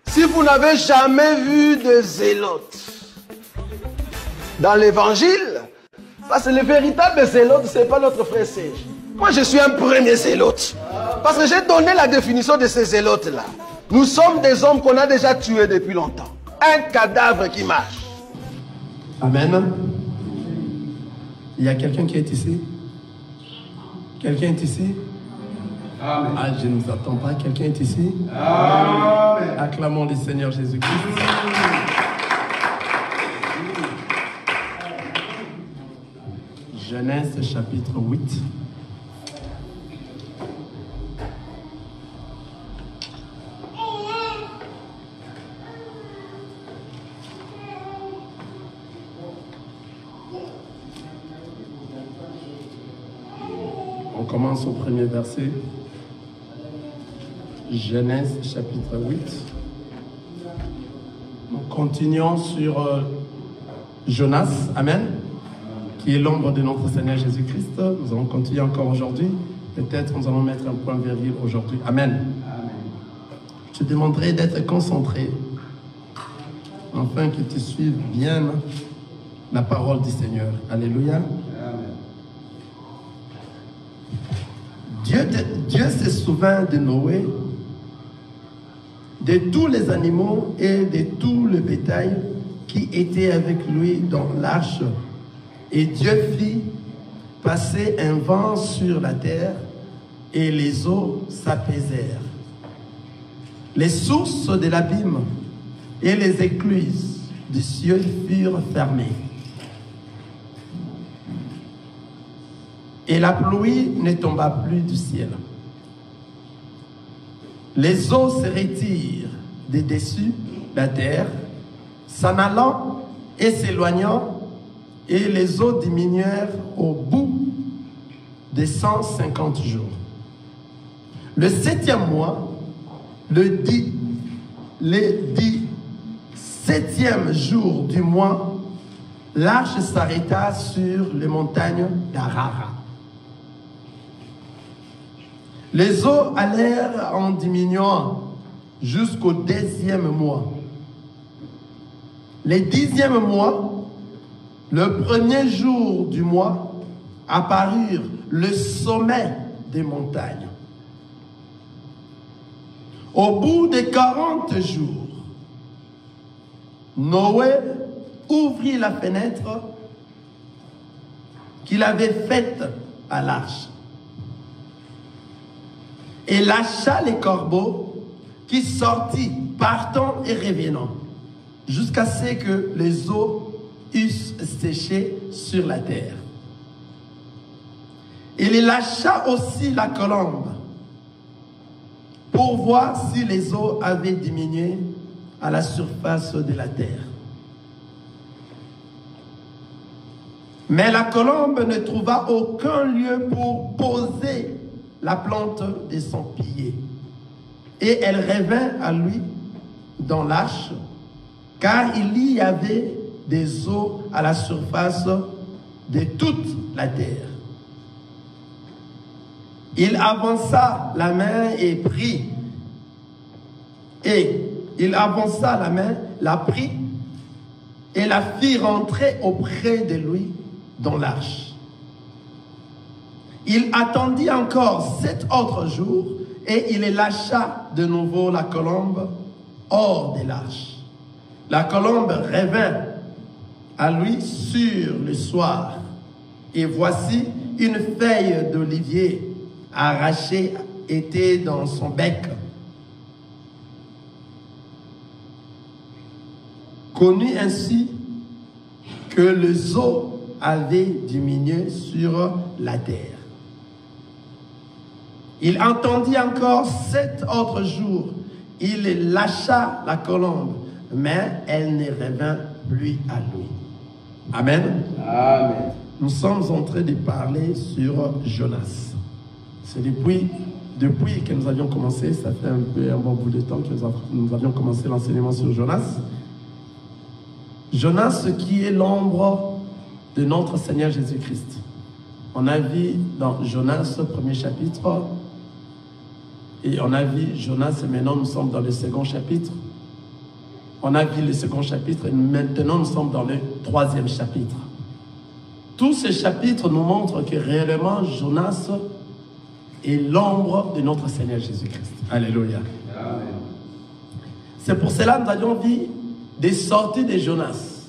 Si vous n'avez jamais vu de zélote dans l'évangile, parce que le véritable zélote, ce n'est pas notre frère Serge. Moi, je suis un premier zélote. Parce que j'ai donné la définition de ces zélotes-là. Nous sommes des hommes qu'on a déjà tués depuis longtemps. Un cadavre qui marche. Amen. Il y a quelqu'un qui est ici? Quelqu'un est ici? Amen. Ah, je ne vous attends pas. Quelqu'un est ici? Amen. Acclamons le Seigneur Jésus-Christ. Genèse chapitre 8. On commence au premier verset. Genèse chapitre 8. Nous continuons sur Jonas. Amen. Qui est l'ombre de notre Seigneur Jésus-Christ. Nous allons continuer encore aujourd'hui. Peut-être nous allons mettre un point virgule aujourd'hui. Amen. Amen. Je demanderai d'être concentré afin que tu suives bien la parole du Seigneur. Alléluia. Amen. Dieu se souvint de Noé, de tous les animaux et de tout le bétail qui était avec lui dans l'arche. Et Dieu fit passer un vent sur la terre et les eaux s'apaisèrent. Les sources de l'abîme et les écluses du ciel furent fermées. Et la pluie ne tomba plus du ciel. Les eaux se retirent de dessus la terre, s'en allant et s'éloignant, et les eaux diminuèrent au bout de 150 jours. Le 7e mois, le 17e jour du mois, l'arche s'arrêta sur les montagnes d'Arara. Les eaux allèrent en diminuant jusqu'au 10e mois. Le 10e mois, le premier jour du mois, apparurent le sommet des montagnes. Au bout de 40 jours, Noé ouvrit la fenêtre qu'il avait faite à l'arche et lâcha les corbeaux qui sortit, partant et revenant, jusqu'à ce que les eaux eussent séché sur la terre. Il lâcha aussi la colombe pour voir si les eaux avaient diminué à la surface de la terre. Mais la colombe ne trouva aucun lieu pour poser la plante de son pied. Et elle revint à lui dans l'arche, car il y avait des eaux à la surface de toute la terre. Il avança la main et prit. Et il avança la main, la prit et la fit rentrer auprès de lui dans l'arche. Il attendit encore 7 autres jours et il lâcha de nouveau la colombe hors de l'arche. La colombe revint à lui sur le soir, et voici une feuille d'olivier arrachée était dans son bec. Connu ainsi que les eaux avaient diminué sur la terre. Il entendit encore 7 autres jours. Il lâcha la colombe, mais elle ne revint plus à lui. Amen. Amen. Nous sommes en train de parler sur Jonas. C'est depuis que nous avions commencé, ça fait un bon bout de temps que nous avions commencé l'enseignement sur Jonas. Jonas qui est l'ombre de notre Seigneur Jésus-Christ. On a vu dans Jonas, premier chapitre, et on a vu Jonas, et maintenant nous sommes dans le second chapitre. On a vu le second chapitre et maintenant nous sommes dans le troisième chapitre. Tous ces chapitres nous montrent que réellement Jonas est l'ombre de notre Seigneur Jésus-Christ. Alléluia. Amen. C'est pour cela que nous avions vu des sorties de Jonas.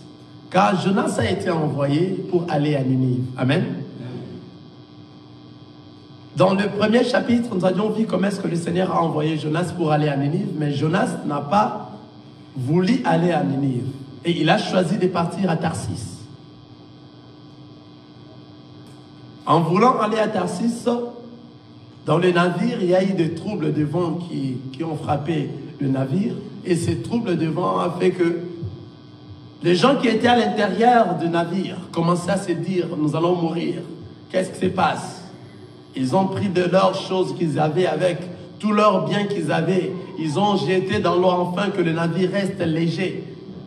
Car Jonas a été envoyé pour aller à Ninive. Amen. Dans le premier chapitre, nous avions vu comment est-ce que le Seigneur a envoyé Jonas pour aller à Ninive. Mais Jonas n'a pas voulu aller à Ninive. Et il a choisi de partir à Tarsis. En voulant aller à Tarsis, dans le navire, il y a eu des troubles de vent qui ont frappé le navire. Et ces troubles de vent ont fait que les gens qui étaient à l'intérieur du navire commençaient à se dire, nous allons mourir. Qu'est-ce qui se passe? Ils ont pris de leurs choses qu'ils avaient avec tous leurs biens qu'ils avaient. Ils ont jeté dans l'eau afin que le navire reste léger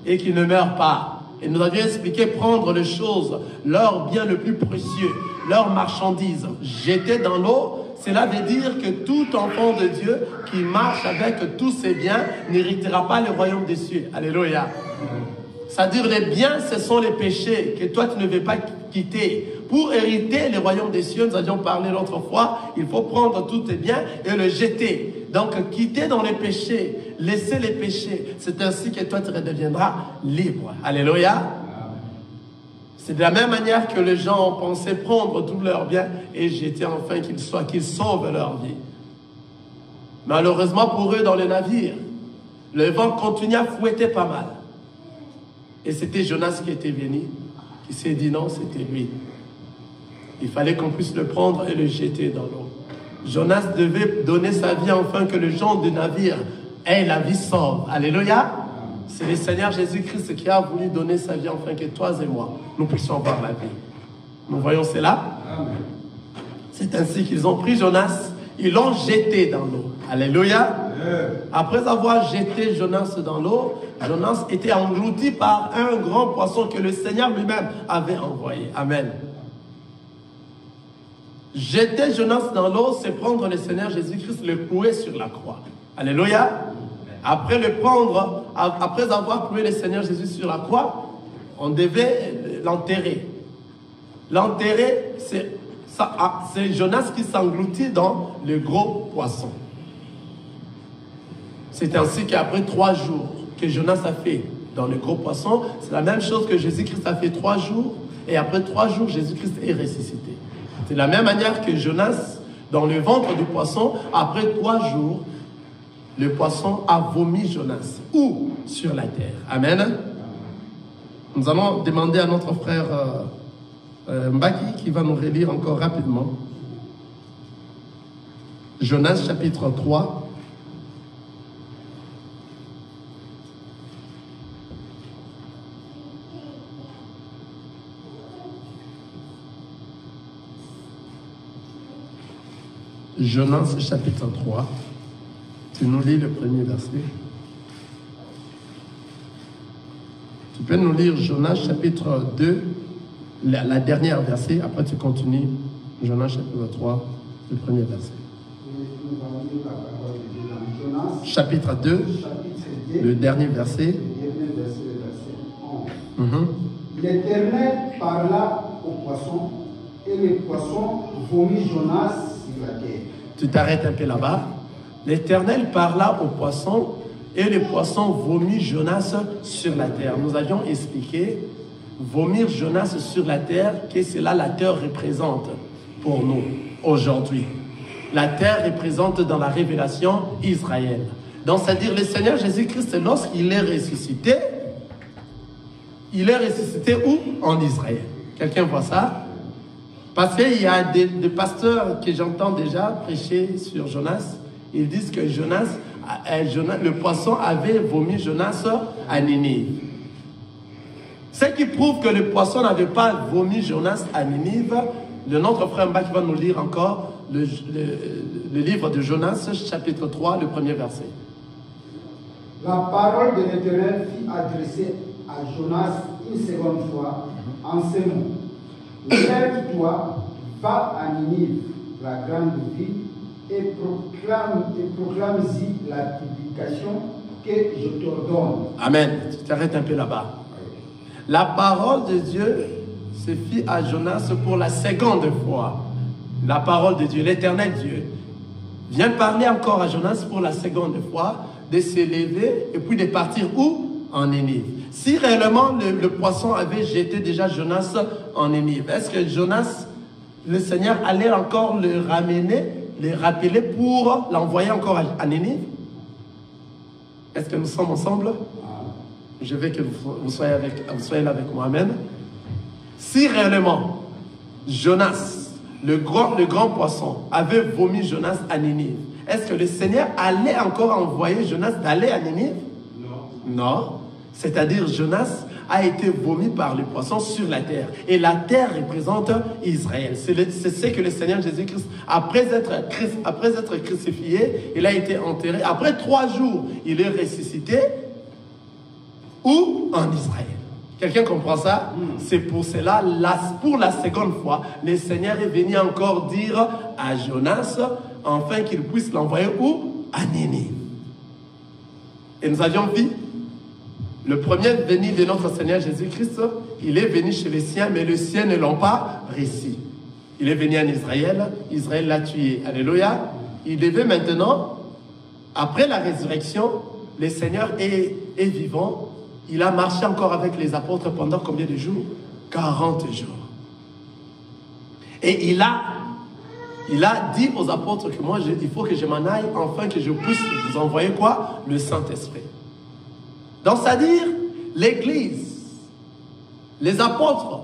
et qu'il ne meure pas. Et nous avions expliqué prendre les choses, leurs biens le plus précieux, leurs marchandises, jeter dans l'eau. Cela veut dire que tout enfant de Dieu qui marche avec tous ses biens n'héritera pas le royaume des cieux. Alléluia. C'est-à-dire les biens, ce sont les péchés que toi tu ne veux pas quitter. Pour hériter le royaume des cieux, nous avions parlé l'autre fois, il faut prendre tous tes biens et le jeter. Donc quitter dans les péchés, laisser les péchés. C'est ainsi que toi tu redeviendras libre. Alléluia. C'est de la même manière que les gens ont pensé prendre tous leurs biens et jeter afin qu'ils sauvent leur vie. Malheureusement pour eux dans le navire, le vent continuait à fouetter pas mal. Et c'était Jonas qui était venu, qui s'est dit non, c'était lui. Il fallait qu'on puisse le prendre et le jeter dans l'eau. Jonas devait donner sa vie afin que les gens du navire aient la vie sauve. Alléluia. C'est le Seigneur Jésus-Christ qui a voulu donner sa vie afin que toi et moi, nous puissions avoir la vie. Nous voyons cela. C'est ainsi qu'ils ont pris Jonas, ils l'ont jeté dans l'eau. Alléluia. Après avoir jeté Jonas dans l'eau, Jonas était englouti par un grand poisson que le Seigneur lui-même avait envoyé. Amen. Jeter Jonas dans l'eau, c'est prendre le Seigneur Jésus-Christ, le clouer sur la croix. Alléluia. Après le prendre, après avoir cloué le Seigneur Jésus sur la croix, on devait l'enterrer. L'enterrer, c'est Jonas qui s'engloutit dans le gros poisson. C'est ainsi qu'après 3 jours que Jonas a fait dans le gros poisson, c'est la même chose que Jésus-Christ a fait 3 jours, et après 3 jours, Jésus-Christ est ressuscité. C'est de la même manière que Jonas, dans le ventre du poisson, après 3 jours, le poisson a vomi Jonas. Où? Sur la terre. Amen. Nous allons demander à notre frère Mbaki qui va nous relire encore rapidement. Jonas chapitre 3. Jonas chapitre 3. Tu nous lis le premier verset. Tu peux nous lire Jonas chapitre 2, la dernière verset. Après tu continues Jonas chapitre 3, le premier verset. Chapitre 2, le dernier verset. L'Éternel parla au poisson et le poisson vomit Jonas sur la terre. Tu t'arrêtes un peu là-bas. L'Éternel parla au poisson et le poisson vomit Jonas sur la terre. Nous avions expliqué, vomir Jonas sur la terre, que cela la terre représente pour nous aujourd'hui. La terre représente dans la révélation Israël. Donc c'est-à-dire le Seigneur Jésus-Christ, lorsqu'il est ressuscité où? En Israël. Quelqu'un voit ça? Parce qu'il y a des pasteurs que j'entends déjà prêcher sur Jonas. Ils disent que Jonas, le poisson avait vomi Jonas à Ninive. Ce qui prouve que le poisson n'avait pas vomi Jonas à Ninive, notre frère Mbak va nous lire encore le livre de Jonas, chapitre 3, le premier verset. La parole de l'Éternel fut adressée à Jonas une seconde fois en ces mots. Lève-toi, va à Ninive, la grande ville, et proclame-y la publication que je t'ordonne. Amen. Tu t'arrêtes un peu là-bas. La parole de Dieu se fit à Jonas pour la seconde fois. La parole de Dieu, l'éternel Dieu, vient parler encore à Jonas pour la seconde fois, de se lever et puis de partir où? En Nénive. Si réellement le poisson avait jeté déjà Jonas en Nénive, est-ce que Jonas, le Seigneur, allait encore le ramener, le rappeler pour l'envoyer encore à Nénive? Est-ce que nous sommes ensemble? Je veux que vous soyez là avec moi. Amen. Si réellement Jonas, le grand poisson, avait vomi Jonas à Nénive, est-ce que le Seigneur allait encore envoyer Jonas d'aller à Nénive? Non. Non. C'est-à-dire Jonas a été vomi par le poisson sur la terre. Et la terre représente Israël. C'est ce que le Seigneur Jésus-Christ, après être crucifié, il a été enterré. Après 3 jours, il est ressuscité. Où? En Israël. Quelqu'un comprend ça? C'est pour cela, pour la seconde fois, le Seigneur est venu encore dire à Jonas, afin qu'il puisse l'envoyer où? À Nénive. Et nous avions vu, le premier venu de notre Seigneur Jésus-Christ, il est venu chez les siens, mais les siens ne l'ont pas reçu. Il est venu en Israël, Israël l'a tué. Alléluia. Il devait maintenant, après la résurrection, le Seigneur est vivant. Il a marché encore avec les apôtres pendant combien de jours? 40 jours. Et il a dit aux apôtres que moi, il faut que je m'en aille, afin que je puisse vous envoyer quoi? Le Saint-Esprit. Donc, c'est-à-dire, l'Église, les apôtres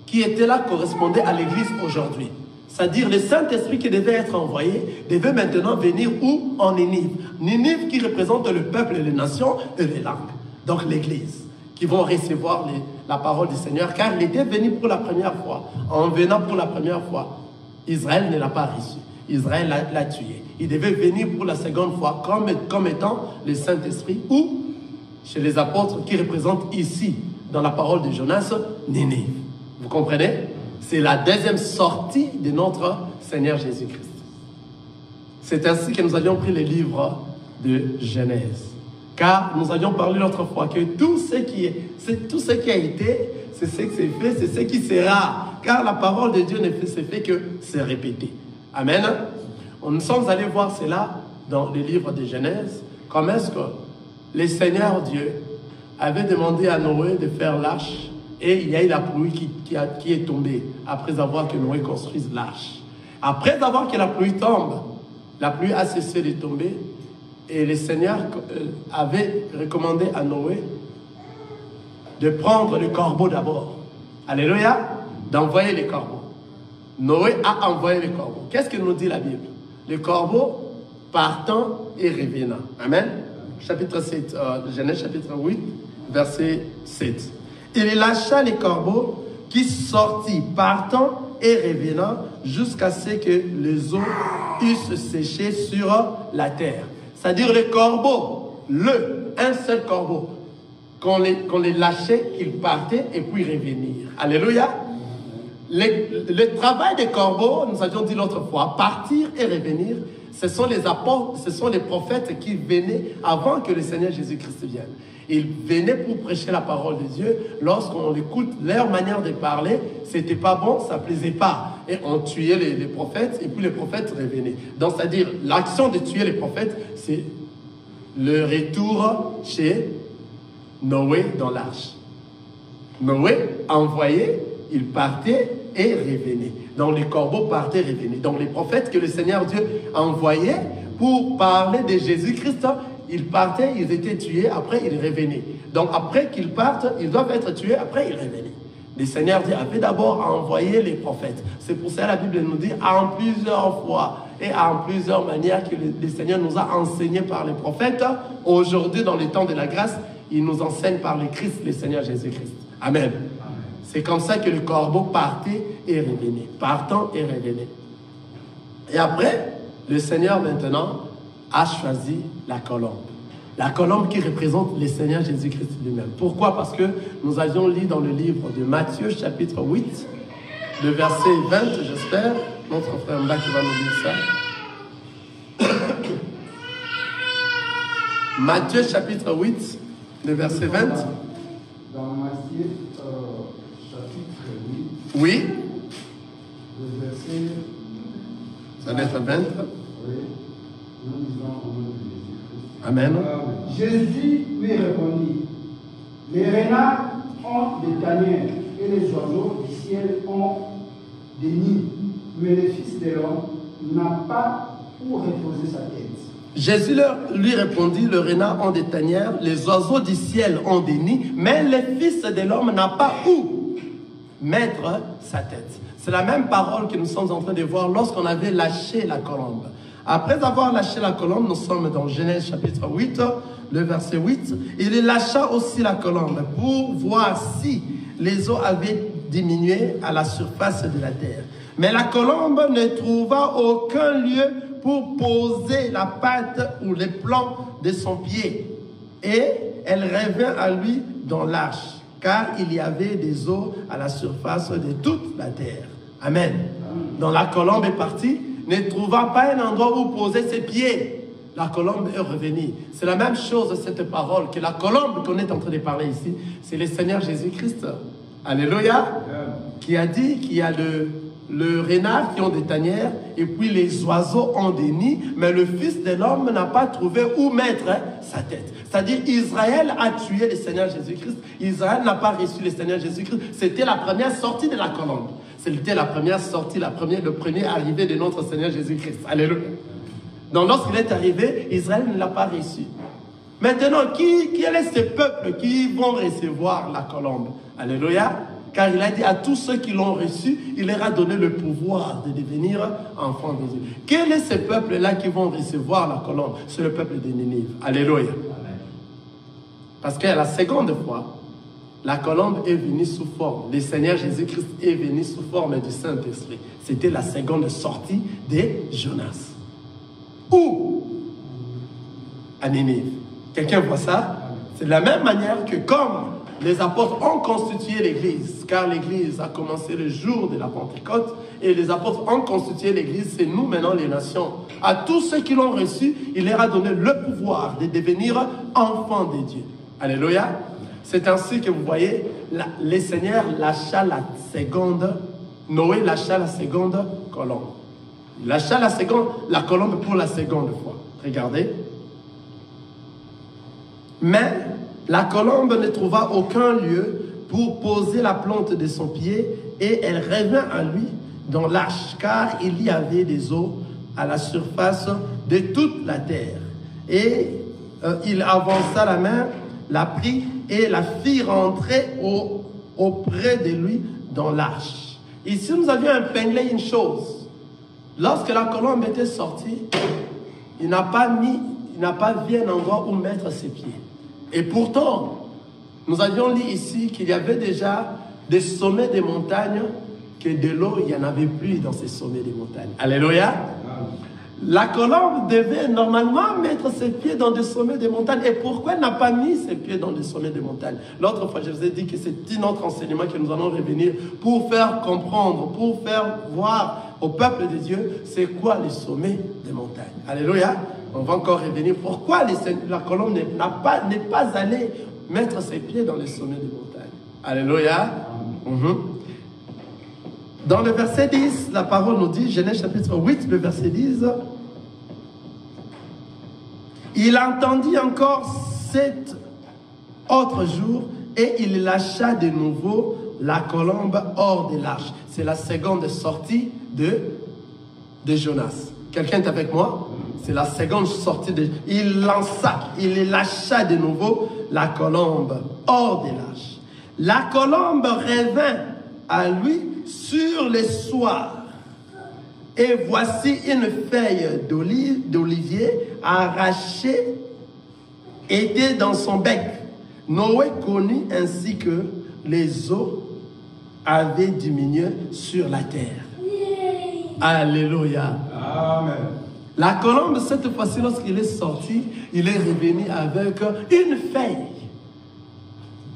qui étaient là correspondaient à l'Église aujourd'hui. C'est-à-dire, le Saint-Esprit qui devait être envoyé devait maintenant venir où? En Nénive. Nénive qui représente le peuple et les nations et les langues. Donc, l'Église qui vont recevoir la parole du Seigneur, car il était venu pour la première fois. En venant pour la première fois, Israël ne l'a pas reçu. Israël l'a tué. Il devait venir pour la seconde fois comme étant le Saint-Esprit ou chez les apôtres qui représentent ici, dans la parole de Jonas, Nénive. Vous comprenez? C'est la deuxième sortie de notre Seigneur Jésus-Christ. C'est ainsi que nous avions pris le livre de Genèse. Car nous avions parlé l'autre fois que tout ce qui a été, c'est ce qui s'est fait, c'est ce qui sera. Car la parole de Dieu ne se fait que se répéter. Amen. Nous sommes allés voir cela dans le livre de Genèse. Comment est-ce que le Seigneur Dieu avait demandé à Noé de faire l'arche et il y a eu la pluie qui est tombée après avoir que Noé construise l'arche. Après avoir que la pluie tombe, la pluie a cessé de tomber et le Seigneur avait recommandé à Noé de prendre le corbeau d'abord. Alléluia, d'envoyer les corbeaux. Noé a envoyé les corbeaux. Qu'est-ce que nous dit la Bible? Le corbeau partant et revenant. Amen. Chapitre 7, Genèse chapitre 8, verset 7. Il lâcha les corbeaux qui sortit partant et revenant jusqu'à ce que les eaux eussent séché sur la terre. C'est-à-dire le corbeau, un seul corbeau, qu'on les lâchait, qu'il partait et puis revenir. Alléluia. Le travail des corbeaux, nous avions dit l'autre fois, partir et revenir, ce sont les apôtres, ce sont les prophètes qui venaient avant que le Seigneur Jésus-Christ vienne. Ils venaient pour prêcher la parole de Dieu. Lorsqu'on écoute leur manière de parler, c'était pas bon, ça plaisait pas. Et on tuait les prophètes et puis les prophètes revenaient. Donc, c'est-à-dire, l'action de tuer les prophètes, c'est le retour chez Noé dans l'arche. Noé envoyé, il partait et revenait. Donc les corbeaux partaient et revenaient. Donc les prophètes que le Seigneur Dieu envoyait pour parler de Jésus-Christ, ils partaient, ils étaient tués, après ils revenaient. Donc après qu'ils partent, ils doivent être tués, après ils revenaient. Le Seigneur Dieu avait d'abord envoyé les prophètes. C'est pour ça que la Bible nous dit en plusieurs fois et en plusieurs manières que le Seigneur nous a enseigné par les prophètes. Aujourd'hui, dans les temps de la grâce, il nous enseigne par le Christ, le Seigneur Jésus-Christ. Amen. C'est comme ça que le corbeau partait et revenait. Partant et revenait. Et après, le Seigneur maintenant a choisi la colombe. La colombe qui représente le Seigneur Jésus-Christ lui-même. Pourquoi? Parce que nous avions lu dans le livre de Matthieu, chapitre 8, le verset 20, j'espère. Notre frère Mba qui va nous dire ça. Matthieu chapitre 8, le verset 20. Dans Matthieu chapitre 8, Oui, le verset. ça doit être 20. Oui, nous lisons au nom de Jésus-Christ. Amen. Jésus lui répondit, les renards ont des tanières et les oiseaux du ciel ont des nids, mais le Fils de l'homme n'a pas où reposer sa tête. Jésus lui répondit, les renards ont des tanières, les oiseaux du ciel ont des nids, mais le Fils de l'homme n'a pas où mettre sa tête. C'est la même parole que nous sommes en train de voir lorsqu'on avait lâché la colombe. Après avoir lâché la colombe, nous sommes dans Genèse chapitre 8, le verset 8. Il lâcha aussi la colombe pour voir si les eaux avaient diminué à la surface de la terre. Mais la colombe ne trouva aucun lieu pour poser la patte ou les plans de son pied. Et elle revint à lui dans l'arche, car il y avait des eaux à la surface de toute la terre. Amen. Donc la colombe est partie, ne trouva pas un endroit où poser ses pieds. La colombe est revenue. C'est la même chose, cette parole, que la colombe qu'on est en train de parler ici, c'est le Seigneur Jésus-Christ. Alléluia. Qui a dit qu'il y a le renard qui ont des tanières et puis les oiseaux ont des nids, mais le Fils de l'homme n'a pas trouvé où mettre sa tête. C'est-à-dire Israël a tué le Seigneur Jésus-Christ. Israël n'a pas reçu le Seigneur Jésus-Christ. C'était la première sortie de la colombe. C'était la première sortie, le premier arrivé de notre Seigneur Jésus-Christ. Alléluia. Donc lorsqu'il est arrivé, Israël ne l'a pas reçu. Maintenant, quel est ce peuple qui vont recevoir la colombe? Alléluia. Car il a dit à tous ceux qui l'ont reçu, il leur a donné le pouvoir de devenir enfants de Dieu. Quel est ce peuple-là qui vont recevoir la colombe? C'est le peuple de Ninive. Alléluia. Parce qu'à la seconde fois, la colombe est venue sous forme. Le Seigneur Jésus-Christ est venu sous forme du Saint-Esprit. C'était la seconde sortie de Jonas. Où? À Ninive. Quelqu'un voit ça? C'est de la même manière que comme les apôtres ont constitué l'Église, car l'Église a commencé le jour de la Pentecôte, et les apôtres ont constitué l'Église, c'est nous maintenant les nations. À tous ceux qui l'ont reçu, il leur a donné le pouvoir de devenir enfants de Dieu. Alléluia. C'est ainsi que vous voyez, le Seigneur lâcha la seconde, Noé lâcha la seconde colombe. Il lâcha la colombe pour la seconde fois. Regardez. Mais la colombe ne trouva aucun lieu pour poser la plante de son pied et elle revint à lui dans l'arche, car il y avait des eaux à la surface de toute la terre. Et il avança la main, la prit et la fit rentrer auprès de lui dans l'arche. Ici, nous avions épinglé une chose. Lorsque la colombe était sortie, il n'a pas vu un endroit où mettre ses pieds. Et pourtant, nous avions lu ici qu'il y avait déjà des sommets des montagnes, que de l'eau, il n'y en avait plus dans ces sommets des montagnes. Alléluia. La colombe devait normalement mettre ses pieds dans des sommets des montagnes. Et pourquoi elle n'a pas mis ses pieds dans des sommets des montagnes? L'autre fois, je vous ai dit que c'est un autre enseignement que nous allons revenir pour faire comprendre, pour faire voir au peuple de Dieu, c'est quoi les sommets des montagnes. Alléluia. On va encore revenir. Pourquoi la colombe n'est pas allée mettre ses pieds dans les sommets des montagnes? Alléluia. Dans le verset 10, la parole nous dit, Genèse chapitre 8, le verset 10, il entendit encore 7 autres jours et il lâcha de nouveau la colombe hors de l'arche. C'est la seconde sortie de Jonas. Quelqu'un est avec moi? C'est la seconde sortie de... Il lâcha de nouveau la colombe hors de l'arche. La colombe revint à lui sur le soir. Et voici une feuille d'olivier arrachée était dans son bec. Noé connut ainsi que les eaux avaient diminué sur la terre. Alléluia. Amen. La colombe, cette fois-ci, lorsqu'il est sorti, il est revenu avec une feuille.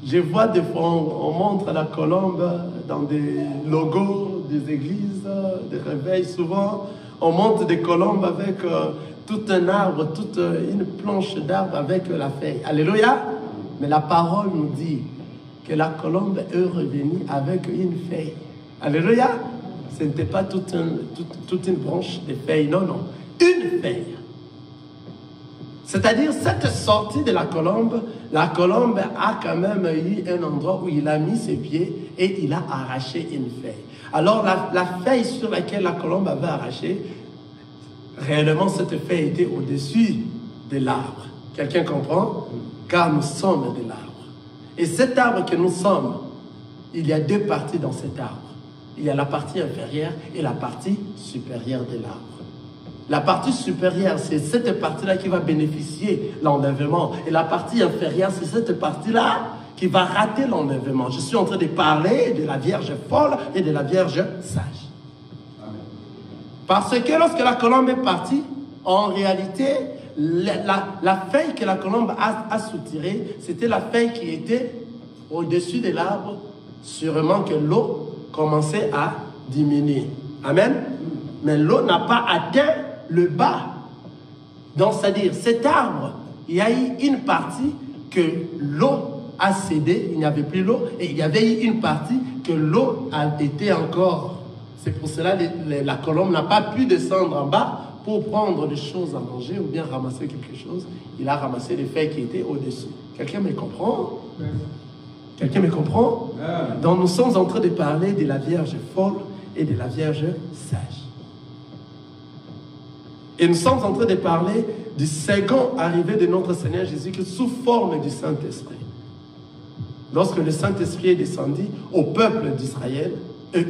Je vois des fois, on montre la colombe dans des logos des églises, des réveils souvent. On montre des colombes avec tout un arbre, toute une planche d'arbre avec la feuille. Alléluia. Mais la parole nous dit que la colombe est revenue avec une feuille. Alléluia. Ce n'était pas toute une branche de feuilles, non, non. Une feuille. C'est-à-dire, cette sortie de la colombe a quand même eu un endroit où il a mis ses pieds et il a arraché une feuille. Alors, la feuille sur laquelle la colombe avait arraché, réellement, cette feuille était au-dessus de l'arbre. Quelqu'un comprend? Car nous sommes de l'arbre. Et cet arbre que nous sommes, il y a deux parties dans cet arbre. Il y a la partie inférieure et la partie supérieure de l'arbre. La partie supérieure, c'est cette partie-là qui va bénéficier l'enlèvement. Et la partie inférieure, c'est cette partie-là qui va rater l'enlèvement. Je suis en train de parler de la Vierge folle et de la Vierge sage. Amen. Parce que lorsque la colombe est partie, en réalité, la feuille que la colombe a soutirée, c'était la feuille qui était au-dessus de l'arbre, sûrement que l'eau commençait à diminuer. Amen. Mais l'eau n'a pas atteint le bas. Donc, c'est-à-dire, cet arbre, il y a eu une partie que l'eau a cédé, il n'y avait plus l'eau, et il y avait eu une partie que l'eau a été encore. C'est pour cela que la colombe n'a pas pu descendre en bas pour prendre des choses à manger ou bien ramasser quelque chose. Il a ramassé les feuilles qui étaient au-dessus. Quelqu'un me comprend? Quelqu'un me comprend? Donc, nous sommes en train de parler de la Vierge folle et de la Vierge sage. Et nous sommes en train de parler du second arrivée de notre Seigneur Jésus-Christ sous forme du Saint-Esprit. Lorsque le Saint-Esprit est descendu au peuple d'Israël et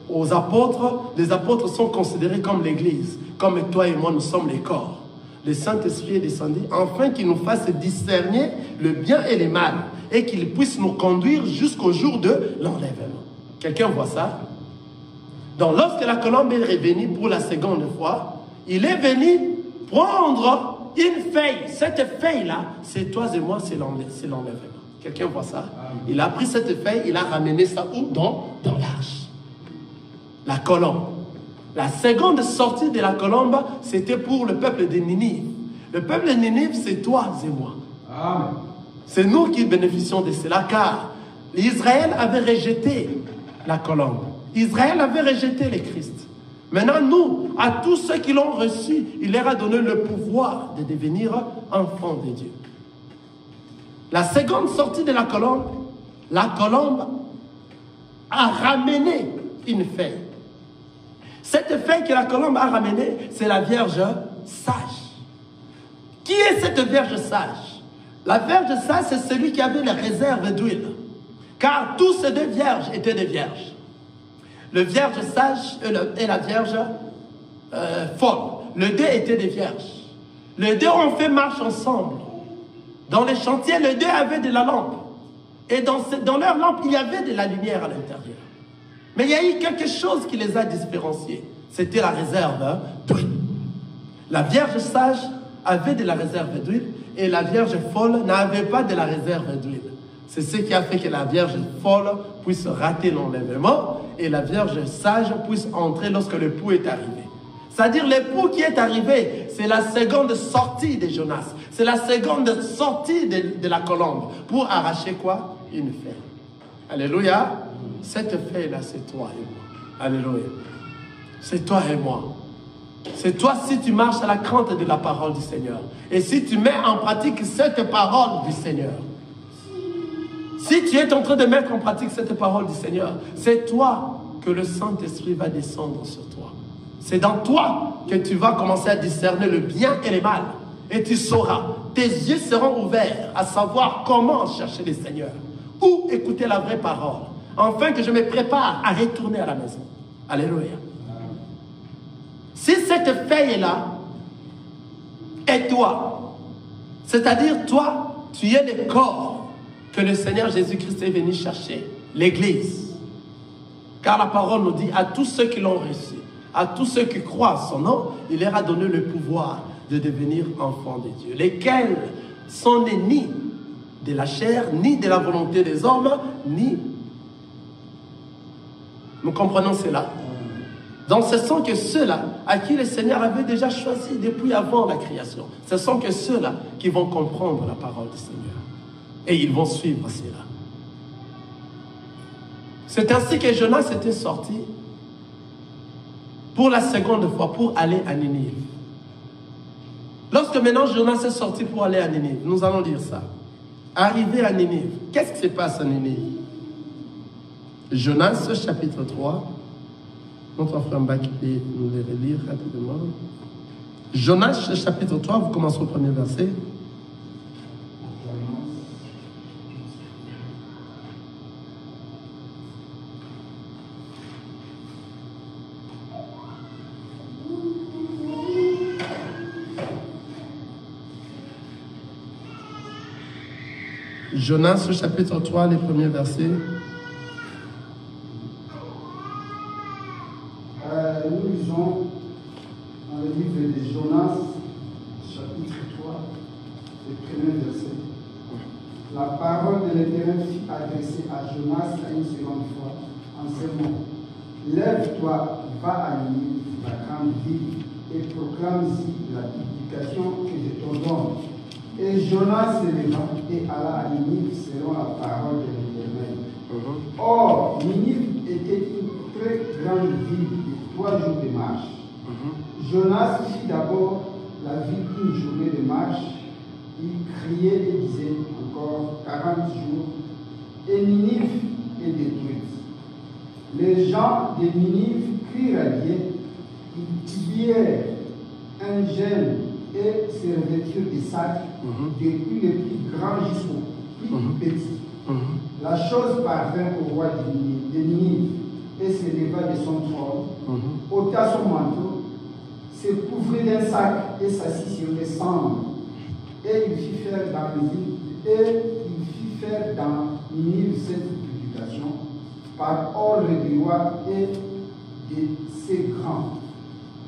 aux apôtres, les apôtres sont considérés comme l'Église, comme toi et moi, nous sommes les corps. Le Saint-Esprit est descendu afin qu'il nous fasse discerner le bien et le mal et qu'il puisse nous conduire jusqu'au jour de l'enlèvement. Quelqu'un voit ça? Donc, lorsque la colombe est revenue pour la seconde fois, il est venu prendre une feuille. Cette feuille-là, c'est toi et moi, c'est l'enlèvement. Quelqu'un voit ça? Il a pris cette feuille, il a ramené ça où? Dans l'arche. La colombe. La seconde sortie de la colombe, c'était pour le peuple de Ninive. Le peuple de Ninive, c'est toi et moi. C'est nous qui bénéficions de cela, car Israël avait rejeté la colombe. Israël avait rejeté le Christ. Maintenant, nous, à tous ceux qui l'ont reçu, il leur a donné le pouvoir de devenir enfants de Dieu. La seconde sortie de la colombe a ramené une feuille. Cette feuille que la colombe a ramenée, c'est la Vierge sage. Qui est cette Vierge sage? La Vierge sage, c'est celui qui avait les réserves d'huile. Car tous ces deux vierges étaient des vierges. Le Vierge sage et la Vierge folle. Les deux étaient des vierges. Les deux ont fait marche ensemble. Dans les chantiers, les deux avaient de la lampe. Et dans leur lampe, il y avait de la lumière à l'intérieur. Mais il y a eu quelque chose qui les a différenciés. C'était la réserve d'huile. La Vierge sage avait de la réserve d'huile et la Vierge folle n'avait pas de la réserve d'huile. C'est ce qui a fait que la Vierge folle puisse rater l'enlèvement et la Vierge sage puisse entrer lorsque l'époux est arrivé. C'est-à-dire l'époux qui est arrivé, c'est la seconde sortie de Jonas. C'est la seconde sortie de la colombe pour arracher quoi? Une feuille. Alléluia. Cette feuille-là, c'est toi et moi. Alléluia. C'est toi et moi. C'est toi si tu marches à la crainte de la parole du Seigneur. Et si tu mets en pratique cette parole du Seigneur. Si tu es en train de mettre en pratique cette parole du Seigneur, c'est toi que le Saint-Esprit va descendre sur toi. C'est dans toi que tu vas commencer à discerner le bien et le mal. Et tu sauras. Tes yeux seront ouverts à savoir comment chercher le Seigneur. Ou écouter la vraie parole. Afin que je me prépare à retourner à la maison. Alléluia. Si cette feuille-là est toi, c'est-à-dire toi, tu es le corps que le Seigneur Jésus-Christ est venu chercher, l'Église. Car la parole nous dit à tous ceux qui l'ont reçu, à tous ceux qui croient en son nom, il leur a donné le pouvoir de devenir enfants de Dieu, lesquels sont nés ni de la chair, ni de la volonté des hommes, ni... Nous comprenons cela. Donc ce sont que ceux-là à qui le Seigneur avait déjà choisi depuis avant la création. Ce sont que ceux-là qui vont comprendre la parole du Seigneur. Et ils vont suivre cela. C'est ainsi que Jonas était sorti pour la seconde fois pour aller à Ninive. Lorsque maintenant Jonas est sorti pour aller à Ninive, nous allons lire ça. Arrivé à Ninive, qu'est-ce qui se passe à Ninive? Jonas, chapitre 3. Notre frère Mbaki peut nous les relire rapidement. Jonas, chapitre 3, vous commencez au premier verset. Jonas, chapitre 3, les premiers versets. Nous lisons dans le livre de Jonas, chapitre 3, les premiers versets. La parole de l'Éternel fut adressée à Jonas une seconde fois en ces mots. Lève-toi, va à Ninive, la grande ville, et proclame-y la publication que je t'ordonne. Et Jonas se leva et alla à Ninive selon la parole de l'Éternel. Or, Ninive était une très grande ville de 3 jours de marche. Jonas fit d'abord la ville une journée de marche. Il criait et disait encore 40 jours, et Ninive est détruite. Les gens de Ninive crient à Dieu, ils publièrent un jeûne et se revêtirent des sacs, depuis le plus grand jusqu'au plus petit. La chose parvint au roi de Ninive et se leva de son trône, ôta son manteau, se couvrit d'un sac et s'assit sur les cendres. Et il fit faire dans Ninive cette publication par ordre du roi et de ses grands.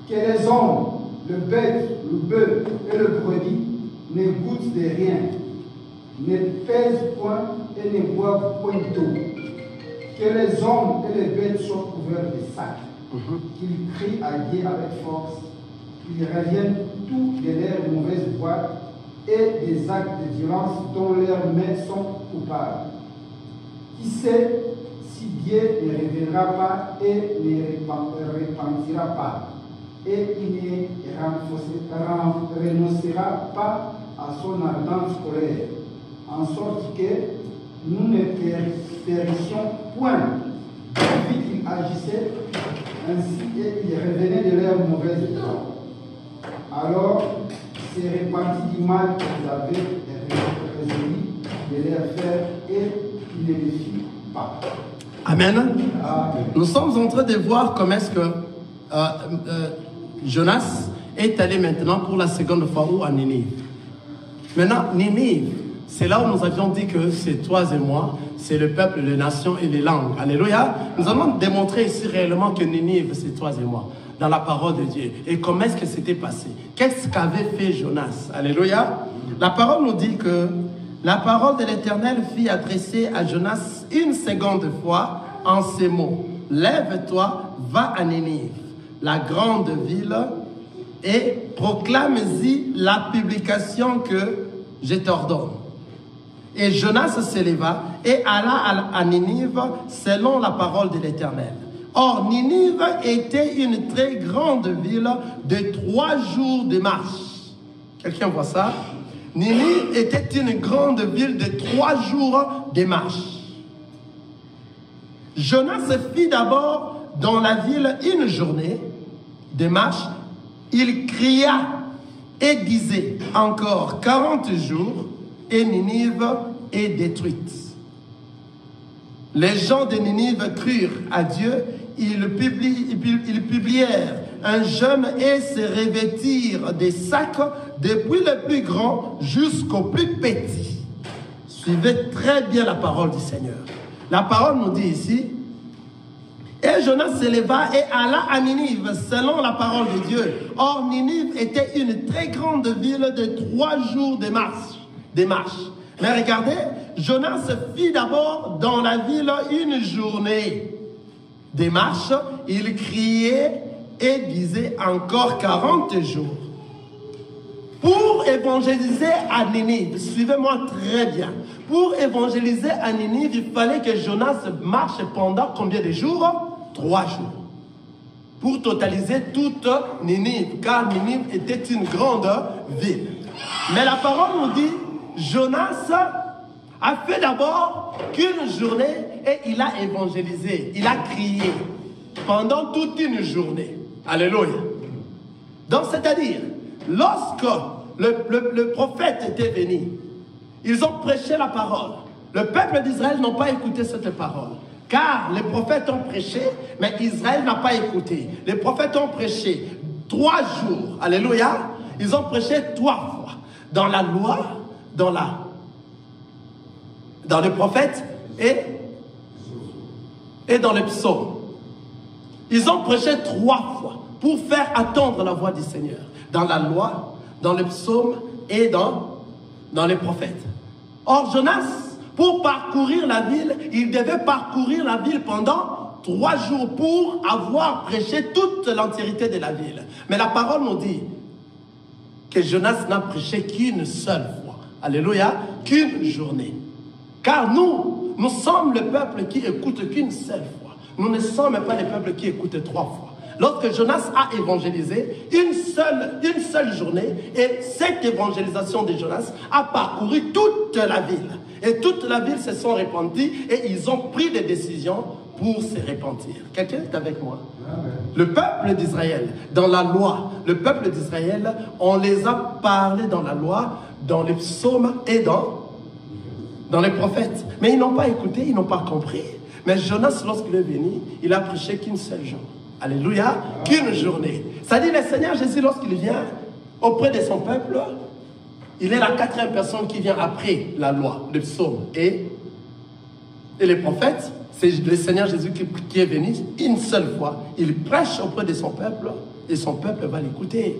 Que les hommes, le bête, le bœuf et le brebis ne goûtent de rien, ne pèsent point et ne boivent point d'eau. Que les hommes et les bêtes soient couverts de sacs, qu'ils crient à Dieu avec force, qu'ils reviennent tout de leurs mauvaises voies et des actes de violence dont leurs mains sont coupables. Qui sait si Dieu ne reviendra pas et ne repentira pas, et il ne renoncera pas à son ardente colère, en sorte que nous ne périssions point. Puis il agissait ainsi et il revenait de leur mauvaise voie. Alors se repentit du mal qu'ils avaient résolu de leur faire et il ne le fit pas. Amen. Nous sommes en train de voir comment est-ce que Jonas est allé maintenant pour la seconde fois où à Ninive. Maintenant, Ninive, c'est là où nous avions dit que c'est toi et moi, c'est le peuple, les nations et les langues. Alléluia. Nous allons démontrer ici réellement que Ninive, c'est toi et moi, dans la parole de Dieu. Et comment est-ce que c'était passé? Qu'est-ce qu'avait fait Jonas? Alléluia. La parole nous dit que la parole de l'Éternel fut adressée à Jonas une seconde fois en ces mots. Lève-toi, va à Ninive, la grande ville, et proclame-y la publication que je t'ordonne. Et Jonas se leva et alla à Ninive selon la parole de l'Éternel. Or, Ninive était une très grande ville de 3 jours de marche. Quelqu'un voit ça? Ninive était une grande ville de 3 jours de marche. Jonas fit d'abord dans la ville une journée de marche. Il cria et disait encore 40 jours et Ninive est détruite. Les gens de Ninive crurent à Dieu. Ils publièrent un jeûne et se revêtirent des sacs depuis le plus grand jusqu'au plus petit. Suivez très bien la parole du Seigneur. La parole nous dit ici, et Jonas se leva et alla à Ninive selon la parole de Dieu. Or, Ninive était une très grande ville de 3 jours de marche. Mais regardez, Jonas fit d'abord dans la ville une journée de marche. Il criait et disait encore 40 jours. Pour évangéliser à Ninive, suivez-moi très bien. Pour évangéliser à Ninive, il fallait que Jonas marche pendant combien de jours? 3 jours. Pour totaliser toute Ninive, car Ninive était une grande ville. Mais la parole nous dit, Jonas a fait d'abord qu'une journée et il a évangélisé, il a crié pendant toute une journée. Alléluia. Donc c'est-à-dire, lorsque le prophète était venu, ils ont prêché la parole. Le peuple d'Israël n'a pas écouté cette parole. Car les prophètes ont prêché, mais Israël n'a pas écouté. Les prophètes ont prêché 3 jours. Alléluia. Ils ont prêché 3 fois. Dans la loi, dans les prophètes et dans les psaumes. Ils ont prêché 3 fois pour faire attendre la voix du Seigneur. Dans la loi, dans les psaumes et dans les prophètes. Or, Jonas, pour parcourir la ville, il devait parcourir la ville pendant 3 jours pour avoir prêché toute l'entièreté de la ville. Mais la parole nous dit que Jonas n'a prêché qu'une seule fois. Alléluia, qu'une journée. Car nous sommes le peuple qui écoute qu'une seule fois. Nous ne sommes pas le peuple qui écoute 3 fois. Lorsque Jonas a évangélisé une seule journée, et cette évangélisation de Jonas a parcouru toute la ville. Et toute la ville se sont repentis et ils ont pris des décisions pour se repentir. Quelqu'un est avec moi? Amen. Le peuple d'Israël, dans la loi, le peuple d'Israël, on les a parlé dans la loi, dans les psaumes et dans les prophètes. Mais ils n'ont pas écouté, ils n'ont pas compris. Mais Jonas, lorsqu'il est venu, il a prêché qu'une seule jour. Alléluia, qu'une journée. C'est-à-dire le Seigneur Jésus, lorsqu'il vient auprès de son peuple, il est la 4e personne qui vient après la loi, le psaume et les prophètes. C'est le Seigneur Jésus qui est venu une seule fois. Il prêche auprès de son peuple et son peuple va l'écouter.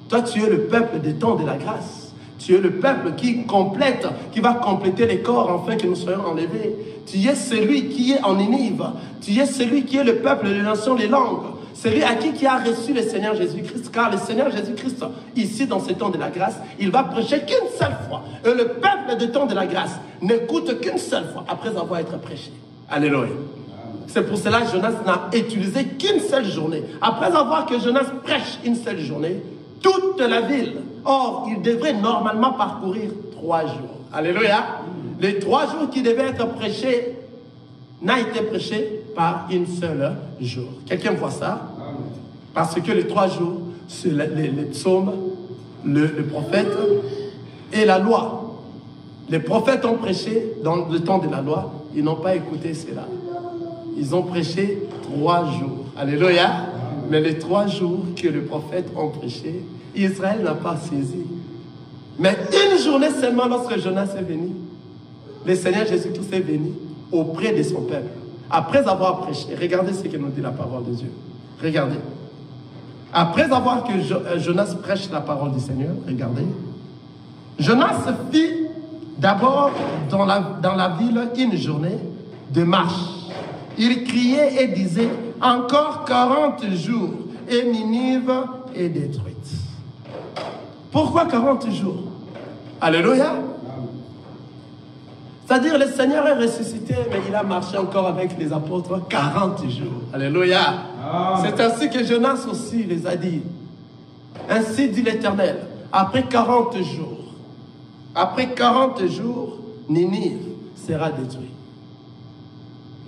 Toi, tu es le peuple des temps de la grâce. Tu es le peuple qui complète, qui va compléter les corps afin que nous soyons enlevés. Tu es celui qui est en Ninive. Tu es celui qui est le peuple des nations, les langues. Celui à qui a reçu le Seigneur Jésus-Christ. Car le Seigneur Jésus-Christ, ici dans ce temps de la grâce, il va prêcher qu'une seule fois. Et le peuple du temps de la grâce n'écoute qu'une seule fois après avoir été prêché. Alléluia. C'est pour cela que Jonas n'a utilisé qu'une seule journée. Après avoir que Jonas prêche une seule journée, toute la ville. Or, il devrait normalement parcourir 3 jours. Alléluia. Les 3 jours qui devaient être prêchés n'a été prêché par une seule jour. Quelqu'un voit ça? Parce que les 3 jours, c'est les psaumes, le prophète et la loi. Les prophètes ont prêché dans le temps de la loi. Ils n'ont pas écouté cela. Ils ont prêché 3 jours. Alléluia. Mais les 3 jours que les prophètes ont prêché, Israël n'a pas saisi. Mais une journée seulement, lorsque Jonas est venu, le Seigneur Jésus-Christ est venu auprès de son peuple. Après avoir prêché, regardez ce que nous dit la parole de Dieu. Regardez. Après avoir que Jonas prêche la parole du Seigneur, regardez. Jonas fit d'abord dans la ville une journée de marche. Il criait et disait, encore 40 jours et Ninive est détruite. Pourquoi 40 jours? Alléluia. C'est-à-dire le Seigneur est ressuscité, mais il a marché encore avec les apôtres 40 jours. Alléluia. C'est ainsi que Jonas aussi les a dit. Ainsi dit l'Éternel, après 40 jours, Ninive sera détruite.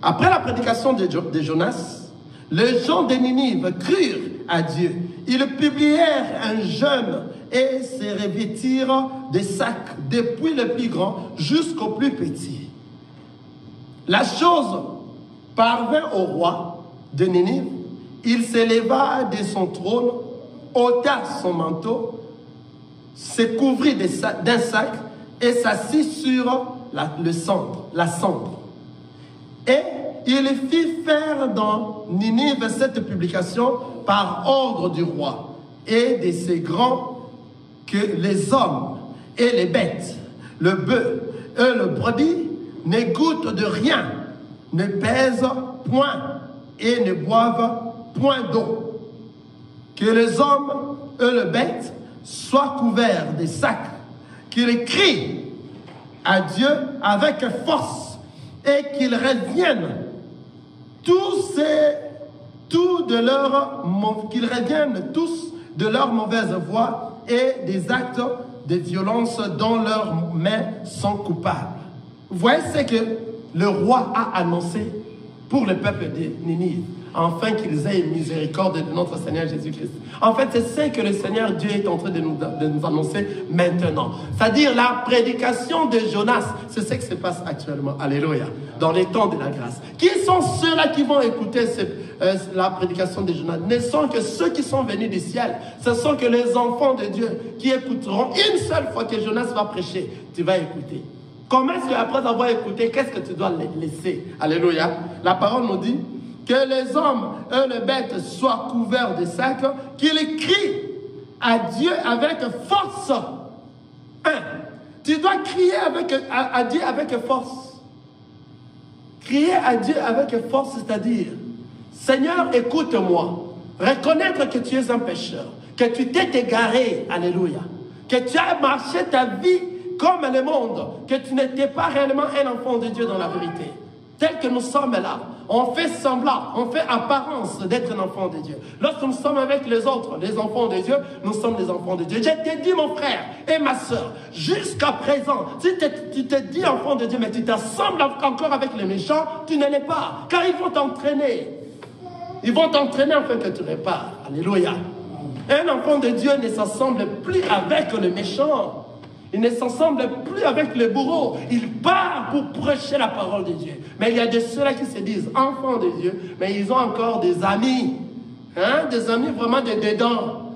Après la prédication de Jonas, les gens de Ninive crurent à Dieu. Ils publièrent un jeûne et se revêtirent des sacs, depuis le plus grand jusqu'au plus petit. La chose parvint au roi de Ninive. Il s'éleva de son trône, ôta son manteau, se couvrit d'un sac et s'assit sur la cendre. Et il fit faire dans Ninive cette publication par ordre du roi et de ses grands que les hommes et les bêtes, le bœuf et le brebis ne goûtent de rien, ne pèsent point et ne boivent point d'eau. que les hommes et les bêtes soient couverts des sacs, qu'ils crient à Dieu avec force et qu'ils reviennent qu'ils reviennent tous de leur mauvaise voie et des actes de violence dont leurs mains sont coupables. Vous voyez ce que le roi a annoncé pour le peuple de Ninive, afin qu'ils aient miséricorde de notre Seigneur Jésus-Christ. En fait, c'est ce que le Seigneur Dieu est en train de nous annoncer maintenant. C'est-à-dire la prédication de Jonas, c'est ce qui se passe actuellement, alléluia, dans les temps de la grâce. Qui sont ceux-là qui vont écouter la prédication de Jonas? Ne sont que ceux qui sont venus du ciel. Ce sont que les enfants de Dieu qui écouteront une seule fois que Jonas va prêcher. Tu vas écouter. Comment est-ce qu'après avoir écouté, qu'est-ce que tu dois laisser? Alléluia. La parole nous dit que les hommes et les bêtes soient couverts de sacs, qu'ils crient à Dieu avec force. Tu dois crier à Dieu avec force. Crier à Dieu avec force, c'est-à-dire, Seigneur, écoute-moi. Reconnaître que tu es un pécheur, que tu t'es égaré, alléluia. Que tu as marché ta vie comme le monde, que tu n'étais pas réellement un enfant de Dieu dans la vérité. Tel que nous sommes là, on fait semblant, on fait apparence d'être un enfant de Dieu. Lorsque nous sommes avec les autres, les enfants de Dieu, nous sommes des enfants de Dieu. Je t'ai dit, mon frère et ma soeur, jusqu'à présent, si tu te dis enfant de Dieu, mais tu t'assembles encore avec les méchants, tu ne l'es pas. Car ils vont t'entraîner. Ils vont t'entraîner afin que tu répares. Alléluia. Un enfant de Dieu ne s'assemble plus avec le méchant. Il ne s'assemble plus avec le bourreau. Il part pour prêcher la parole de Dieu. Mais il y a de ceux-là qui se disent enfants de Dieu, mais ils ont encore des amis. Des amis vraiment de dedans.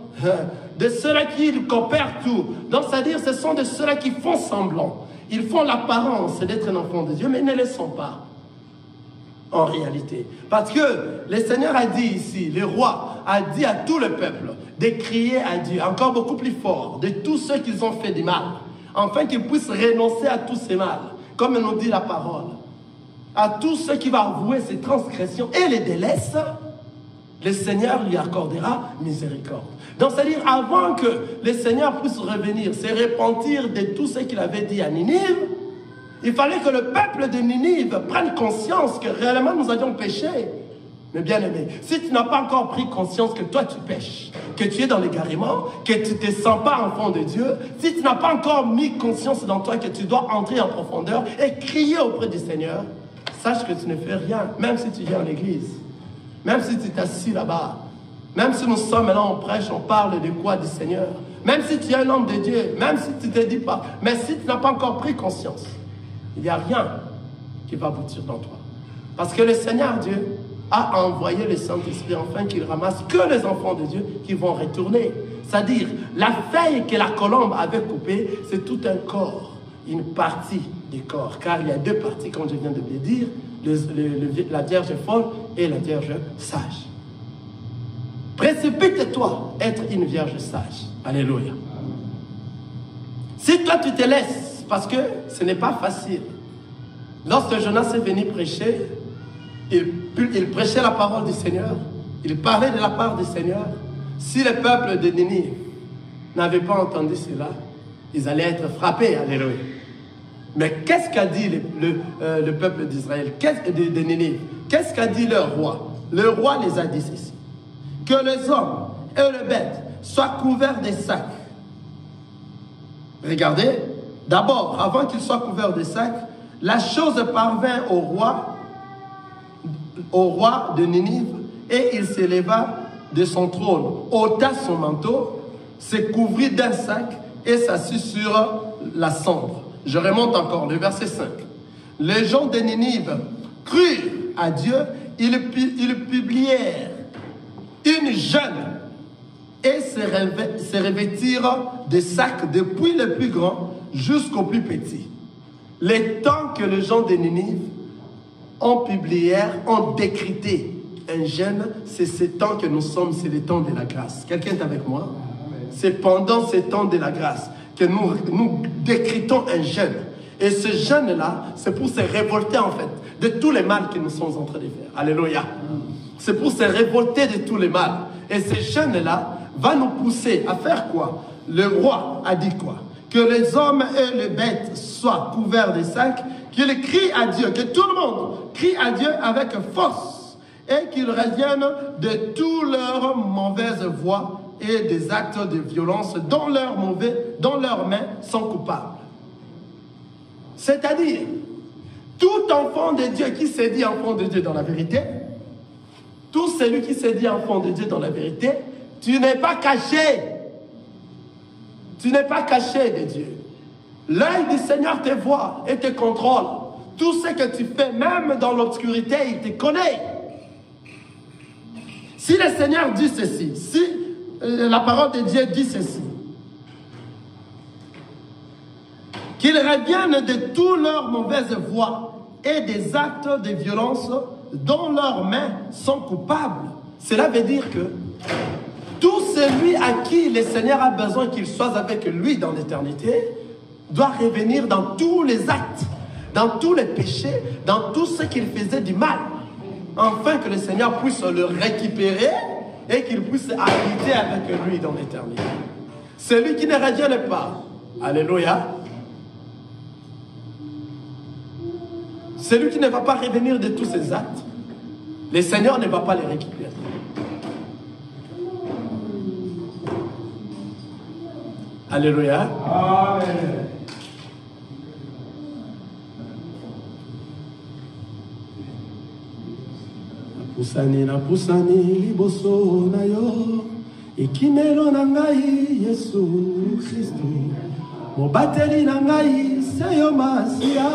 De ceux-là qui coopèrent tout. Donc, c'est-à-dire, ce sont de ceux-là qui font semblant. Ils font l'apparence d'être un enfant de Dieu, mais ils ne le sont pas. En réalité. Parce que le Seigneur a dit ici, le roi a dit à tout le peuple de crier à Dieu, encore beaucoup plus fort, de tous ceux qui ont fait du mal, afin qu'ils puissent renoncer à tous ces mal, comme nous dit la parole. À tous ceux qui vont avouer ces transgressions et les délaissent, le Seigneur lui accordera miséricorde. Donc, c'est-à-dire, avant que le Seigneur puisse revenir, se repentir de tout ce qu'il avait dit à Ninive, il fallait que le peuple de Ninive prenne conscience que réellement nous avions péché. Mais bien aimé, si tu n'as pas encore pris conscience que toi tu pêches, que tu es dans l'égarement, que tu ne te sens pas enfant de Dieu, si tu n'as pas encore mis conscience dans toi que tu dois entrer en profondeur et crier auprès du Seigneur, sache que tu ne fais rien, même si tu viens à l'église, même si tu t'assis là-bas, même si nous sommes là, on prêche, on parle de quoi? Du Seigneur. Même si tu es un homme de Dieu, même si tu ne te dis pas, mais si tu n'as pas encore pris conscience, il n'y a rien qui va aboutir dans toi. Parce que le Seigneur Dieu a envoyé le Saint-Esprit afin qu'il ramasse que les enfants de Dieu qui vont retourner. C'est-à-dire, la feuille que la colombe avait coupée, c'est tout un corps, une partie du corps. Car il y a deux parties, comme je viens de le dire, la Vierge folle et la Vierge sage. Précipite-toi être une Vierge sage. Alléluia. Si toi tu te laisses, parce que ce n'est pas facile. Lorsque Jonas est venu prêcher, il prêchait la parole du Seigneur. Il parlait de la part du Seigneur. Si le peuple de Ninive n'avait pas entendu cela, ils allaient être frappés. Alléluia. Mais qu'est-ce qu'a dit le peuple d'Israël, de Ninive? Qu'est-ce qu'a dit leur roi? Le roi les a dit ceci: que les hommes et les bêtes soient couverts des sacs. Regardez, d'abord, avant qu'ils soient couverts des sacs, la chose parvint au roi de Ninive, et il s'éleva de son trône, ôta son manteau, se couvrit d'un sac et s'assit sur la cendre. Je remonte encore, le verset 5. Les gens de Ninive crurent à Dieu, ils publièrent une jeûne et se revêtirent de sacs depuis le plus grand jusqu'au plus petit. Les temps que les gens de Ninive ont décrété un jeûne, c'est ce temps que nous sommes, c'est le temps de la grâce. Quelqu'un est avec moi? C'est pendant ce temps de la grâce que nous décrétons un jeûne. Et ce jeûne-là, c'est pour se révolter en fait de tous les mal que nous sommes en train de faire. Alléluia. C'est pour se révolter de tous les mal. Et ces jeunes-là vont nous pousser à faire quoi? Le roi a dit quoi? Que les hommes et les bêtes soient couverts de sang, qu'ils crient à Dieu, que tout le monde crie à Dieu avec force et qu'ils reviennent de toutes leurs mauvaises voies et des actes de violence dont leurs mains sont coupables. C'est-à-dire, tout enfant de Dieu qui s'est dit enfant de Dieu dans la vérité, tout celui qui s'est dit enfant de Dieu dans la vérité, tu n'es pas caché. Tu n'es pas caché de Dieu. L'œil du Seigneur te voit et te contrôle. Tout ce que tu fais, même dans l'obscurité, il te connaît. Si le Seigneur dit ceci, si la parole de Dieu dit ceci, qu'ils reviennent de toutes leurs mauvaises voies et des actes de violence dont leurs mains sont coupables. Cela veut dire que tout celui à qui le Seigneur a besoin qu'il soit avec lui dans l'éternité doit revenir dans tous les actes, dans tous les péchés, dans tout ce qu'il faisait du mal, afin que le Seigneur puisse le récupérer et qu'il puisse habiter avec lui dans l'éternité. Celui qui ne revient pas, alléluia, celui qui ne va pas revenir de tous ses actes, le Seigneur ne va pas les récupérer. Alléluia. Amen. Na pusani liboso na yo ekimelo na ngai Yesu Kristo mobateli na ngai se yo Masia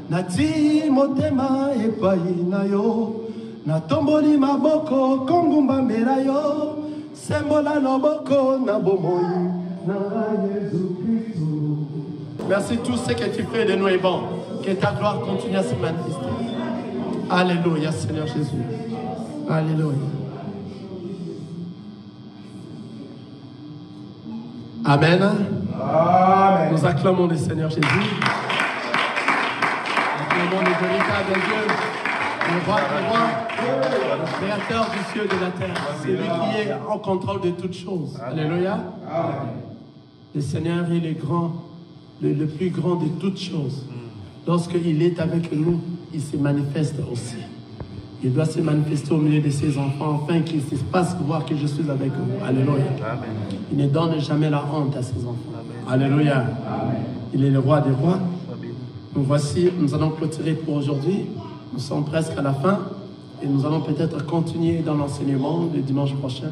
nati motema epai na yo natomboli maboko kongumba mbela yo sembola loboko na bomoi. Merci, tout ce que tu fais de nous est bon. Que ta gloire continue à se manifester. Alléluia, Seigneur Jésus. Alléluia. Amen. Amen. Nous acclamons le Seigneur Jésus. Acclamons le véritable Dieu, le roi des rois, le créateur du ciel et de la terre. C'est lui qui est en contrôle de toutes choses. Alléluia. Amen. Le Seigneur, il est grand, le plus grand de toutes choses. Lorsqu'il est avec nous, il se manifeste aussi. Il doit se manifester au milieu de ses enfants, afin qu'ils se fassent voir que je suis avec vous. Alléluia. Amen. Il ne donne jamais la honte à ses enfants. Amen. Alléluia. Amen. Il est le roi des rois. Donc voici, nous allons clôturer pour aujourd'hui. Nous sommes presque à la fin. Et nous allons peut-être continuer dans l'enseignement le dimanche prochain.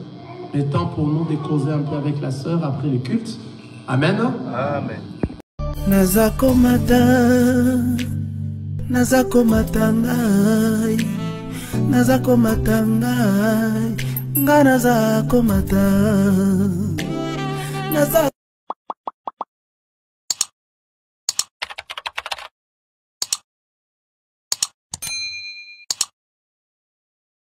Le temps pour nous de causer un peu avec la sœur après le culte. Amen. Amen. Nazakomata ngai, nazakomata ngai, nga nazakomata.